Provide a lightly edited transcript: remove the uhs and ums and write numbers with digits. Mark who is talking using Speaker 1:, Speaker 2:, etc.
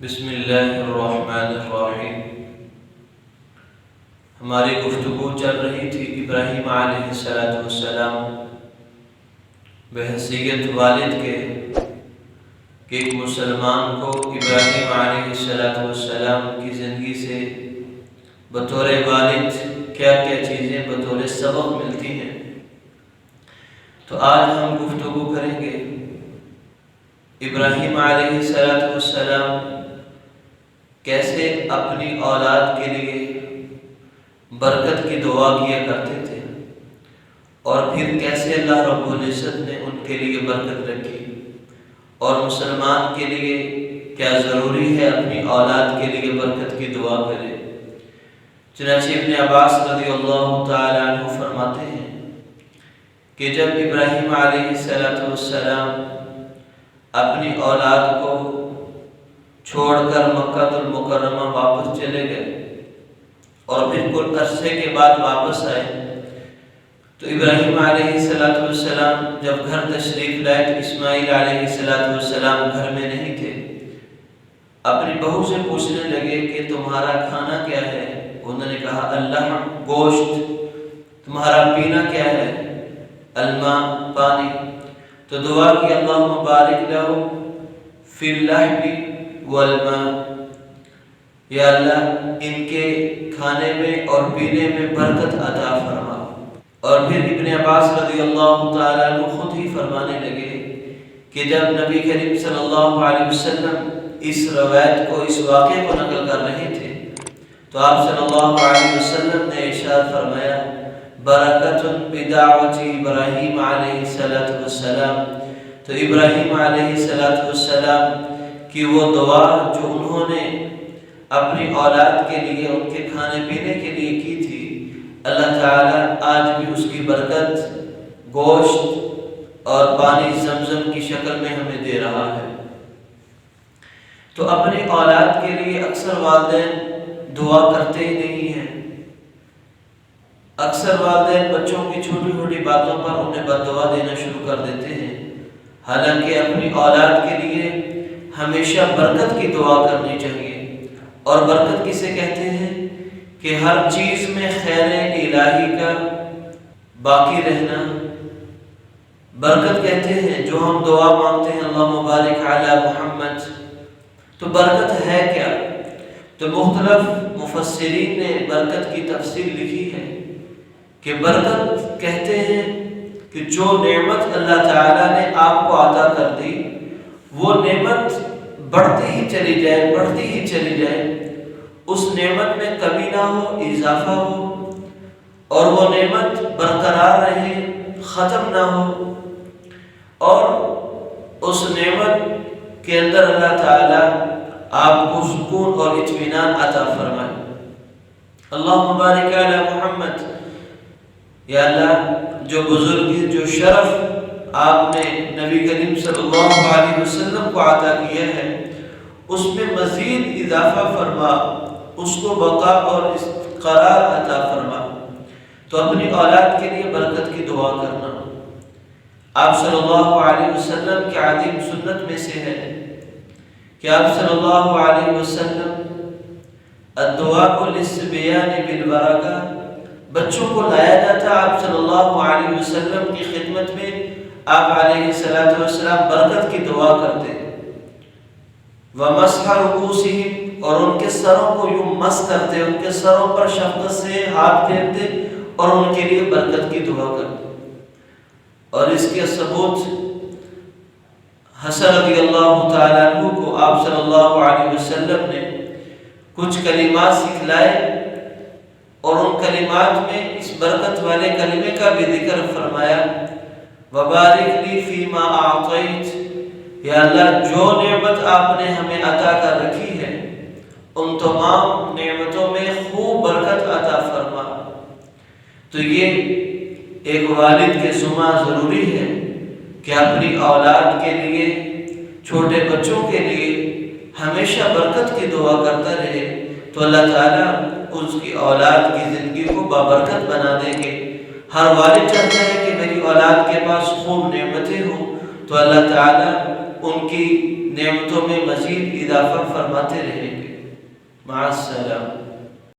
Speaker 1: بسم اللہ الرحمن الرحیم۔ ہماری گفتگو چل رہی تھی ابراہیم علیہ السلام بحیثیت والد کے کہ ایک مسلمان کو ابراہیم علیہ السلام کی زندگی سے بطور والد کیا کیا چیزیں بطور سبق ملتی ہیں۔ تو آج ہم گفتگو کریں گے ابراہیم علیہ السلام کیسے اپنی اولاد کے لیے برکت کی دعا کیا کرتے تھے، اور پھر کیسے اللہ رب العزت نے ان کے لیے برکت رکھی، اور مسلمان کے لیے کیا ضروری ہے اپنی اولاد کے لیے برکت کی دعا کرے۔ چنانچہ ابن عباس رضی اللہ تعالی عنہ فرماتے ہیں کہ جب ابراہیم علیہ السلام اپنی اولاد کو چھوڑ کر مکہ المکرمہ واپس چلے گئے اور پھر کچھ عرصے کے بعد واپس آئے، تو ابراہیم علیہ السلام جب گھر تشریف لائے تو اسماعیل علیہ السلام گھر میں نہیں تھے۔ اپنی بہو سے پوچھنے لگے کہ تمہارا کھانا کیا ہے؟ انہوں نے کہا اللحم، گوشت۔ تمہارا پینا کیا ہے؟ الماء، پانی۔ تو دعا کی اللہم بارک لہو فی اللحم والماء، یا اللہ ان کے کھانے میں اور پینے میں برکت عطا فرما۔ اور پھر ابن عباس رضی اللہ تعالیٰ عنہ خود ہی فرمانے لگے کہ جب نبی کریم صلی اللہ علیہ وسلم اس روایت کو، اس واقعے کو نقل کر رہے تھے، تو آپ صلی اللہ علیہ وسلم نے ارشاد فرمایا برکت بدعوت ابراہیم علیہ السلام۔ تو ابراہیم علیہ السلام کی وہ دعا جو انہوں نے اپنی اولاد کے لیے، ان کے کھانے پینے کے لیے کی تھی، اللہ تعالیٰ آج بھی اس کی برکت گوشت اور پانی زمزم کی شکل میں ہمیں دے رہا ہے۔ تو اپنی اولاد کے لیے اکثر والدین دعا کرتے ہی نہیں ہیں۔ اکثر والدین بچوں کی چھوٹی چھوٹی باتوں پر انہیں بد دعا دینا شروع کر دیتے ہیں، حالانکہ اپنی اولاد کے لیے ہمیشہ برکت کی دعا کرنی چاہیے۔ اور برکت کسے کہتے ہیں کہ ہر چیز میں خیر الہی کا باقی رہنا برکت کہتے ہیں۔ جو ہم دعا مانگتے ہیں اللہم بارک علی محمد، تو برکت ہے کیا؟ تو مختلف مفسرین نے برکت کی تفسیر لکھی ہے کہ برکت کہتے ہیں کہ جو نعمت اللہ تعالیٰ نے آپ کو عطا کر دی، وہ نعمت بڑھتی ہی چلی جائے، بڑھتی ہی چلی جائے، اس نعمت میں کمی نہ ہو، اضافہ ہو، اور وہ نعمت برقرار رہے، ختم نہ ہو، اور اس نعمت کے اندر اللہ تعالیٰ آپ کو سکون اور اطمینان عطا فرمائے۔ اللہم بارک علی محمد، یا اللہ جو بزرگی، جو شرف آپ نے نبی کریم صلی اللہ علیہ وسلم کو عطا کیا ہے، اس میں مزید اضافہ فرما، اس کو بقا اور قرار عطا فرما۔ تو اپنی اولاد کے لیے برکت کی دعا کرنا آپ صلی اللہ علیہ وسلم کی عظیم سنت میں سے ہے کہ آپ صلی اللہ علیہ وسلم الدعاء للصبیان بالبرکہ، بچوں کو لایا جاتا آپ صلی اللہ علیہ وسلم کی خدمت میں، آپ علیہ السلام برکت کی دعا کرتے، وَمَسْحَ رُؤُوسِهِمْ، اور ان کے سروں کو یوں مس کرتے، ان کے سروں پر شفقت سے ہاتھ پھیرتے اور ان کے لیے برکت کی دعا کرتے۔ اور اس کے ثبوت حسن رضی اللہ تعالیٰ عنہ کو آپ صلی اللہ علیہ وسلم نے کچھ کلمات سکھلائے، اور ان کلمات میں اس برکت والے کلمے کا بھی ذکر فرمایا وَبَارِكْ لِي فِي مَا أَعْطَيْتَ، یا اللہ جو نعمت آپ نے ہمیں عطا کر رکھی ہے ان تمام نعمتوں میں خوب برکت عطا فرما۔ تو یہ ایک والد کے ذمہ ضروری ہے کہ اپنی اولاد کے لیے، چھوٹے بچوں کے لیے ہمیشہ برکت کی دعا کرتا رہے، تو اللہ تعالیٰ اس کی اولاد کی زندگی کو بابرکت بنا دیں گے۔ ہر والد چاہتا ہے کہ میری اولاد کے پاس خوب نعمتیں ہوں، تو اللہ تعالیٰ ان کی نعمتوں میں مزید اضافہ فرماتے رہیں گے۔ مع السلام۔